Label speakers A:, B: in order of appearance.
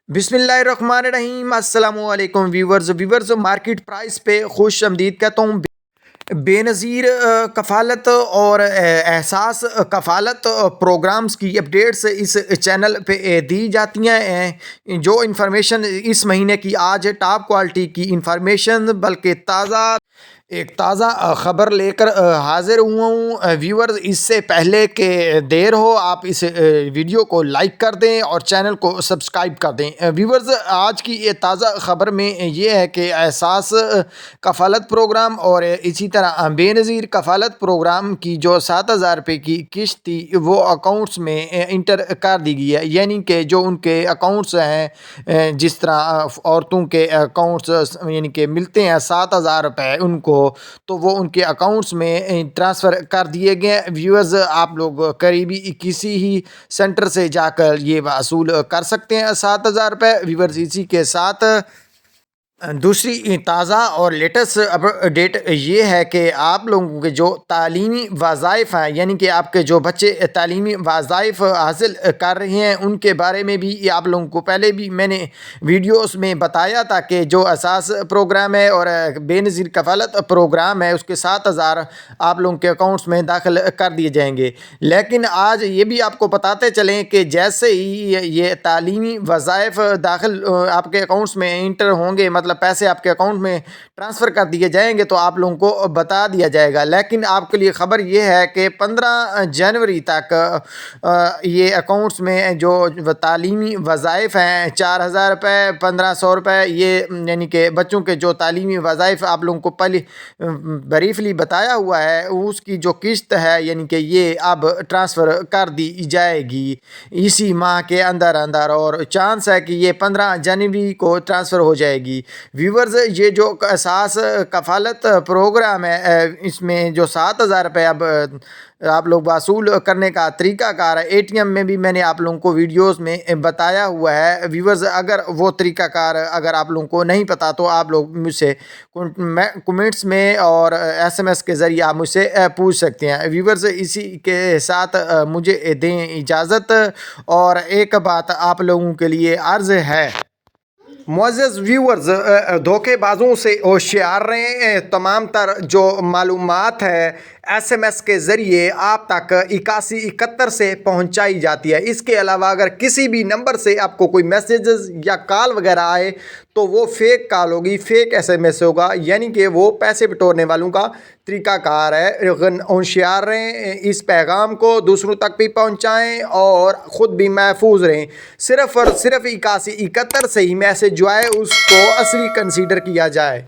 A: बिस्मिल्लाहिर्रहमानिर्रहीम अस्सलामु अलैकुम व्यूवर्स मार्केट प्राइस पे खुश आमदीद कहता हूँ। बेनज़ीर कफ़ालत और एहसास कफ़ालत प्रोग्राम्स की अपडेट्स इस चैनल पे दी जाती हैं। जो इन्फॉर्मेशन इस महीने की आज है टॉप क्वालिटी की इन्फॉर्मेशन, बल्कि एक ताज़ा ख़बर लेकर हाज़िर हुआ हूँ। व्यूअर्स, इससे पहले कि देर हो आप इस वीडियो को लाइक कर दें और चैनल को सब्सक्राइब कर दें। व्यूअर्स, आज की ये ताज़ा ख़बर में ये है कि एहसास कफ़ालत प्रोग्राम और इसी तरह बेनज़ीर कफ़ालत प्रोग्राम की जो 7,000 रुपये की किश्त थी वो अकाउंट्स में इंटर कर दी गई है। यानी कि जो उनके अकाउंट्स हैं, जिस तरह औरतों के अकाउंट्स यानी कि मिलते हैं 7,000 रुपये उनको, तो वो उनके अकाउंट्स में ट्रांसफ़र कर दिए गए। व्यूअर्स, आप लोग करीबी किसी ही सेंटर से जाकर ये वसूल कर सकते हैं 7,000 रुपये। व्यूअर्स, इसी के साथ दूसरी ताज़ा और लेटेस्ट अपडेट ये है कि आप लोगों के जो तालीमी वज़ाइफ़ हैं, यानी कि आपके जो बच्चे तालीमी वज़ाइफ़ हासिल कर रहे हैं, उनके बारे में भी आप लोगों को पहले भी मैंने वीडियोस में बताया था कि जो एहसास प्रोग्राम है और बेनज़ीर कफ़ालत प्रोग्राम है उसके 7,000 आप लोगों के अकाउंट्स में दाखिल कर दिए जाएंगे। लेकिन आज ये भी आपको बताते चलें कि जैसे ही ये तालीमी वज़ाइफ़ दाखिल आपके अकाउंट्स में इंटर होंगे, मतलब पैसे आपके अकाउंट में ट्रांसफ़र कर दिए जाएंगे, तो आप लोगों को बता दिया जाएगा। लेकिन आपके लिए ख़बर ये है कि 15 जनवरी तक ये अकाउंट्स में जो तालीमी वज़ाइफ़ हैं 4,000 रुपये, 1,500 रुपये, ये यानी कि बच्चों के जो तालीमी वज़ाइफ़ आप लोगों को पहले ब्रीफली बताया हुआ है, उसकी जो किस्त है यानी कि ये अब ट्रांसफ़र कर दी जाएगी इसी माह के अंदर अंदर, और चांस है कि ये 15 जनवरी को ट्रांसफ़र हो जाएगी। व्यूवर्स, ये जो एहसास कफ़ालत प्रोग्राम है इसमें जो 7,000 रुपये अब आप लोग वसूल करने का तरीक़ाकार है, एटीएम में भी मैंने आप लोगों को वीडियोस में बताया हुआ है। व्यूवर्स, अगर वो तरीक़ाकार अगर आप लोगों को नहीं पता तो आप लोग मुझसे कमेंट्स में और एसएमएस के ज़रिए आप मुझसे पूछ सकते हैं। व्यूवर्स, इसी के साथ मुझे दें इजाज़त, और एक बात आप लोगों के लिए अर्ज़ है। मुअज़्ज़ज़ व्यूअर्स, धोखेबाजों से होशियार रहें। तमाम तर जो मालूमात है एसएमएस के ज़रिए आप तक 8171 से पहुंचाई जाती है। इसके अलावा अगर किसी भी नंबर से आपको कोई मैसेजेस या कॉल वगैरह आए तो वो फेक कॉल होगी, फेक एसएमएस होगा, यानी कि वो पैसे बटोरने वालों का तरीक़ाकार है। होशियार रहें, इस पैगाम को दूसरों तक भी पहुंचाएं और ख़ुद भी महफूज रहें। सिर्फ़ और सिर्फ 8171 से ही मैसेज जो है उसको असली कंसीडर किया जाए।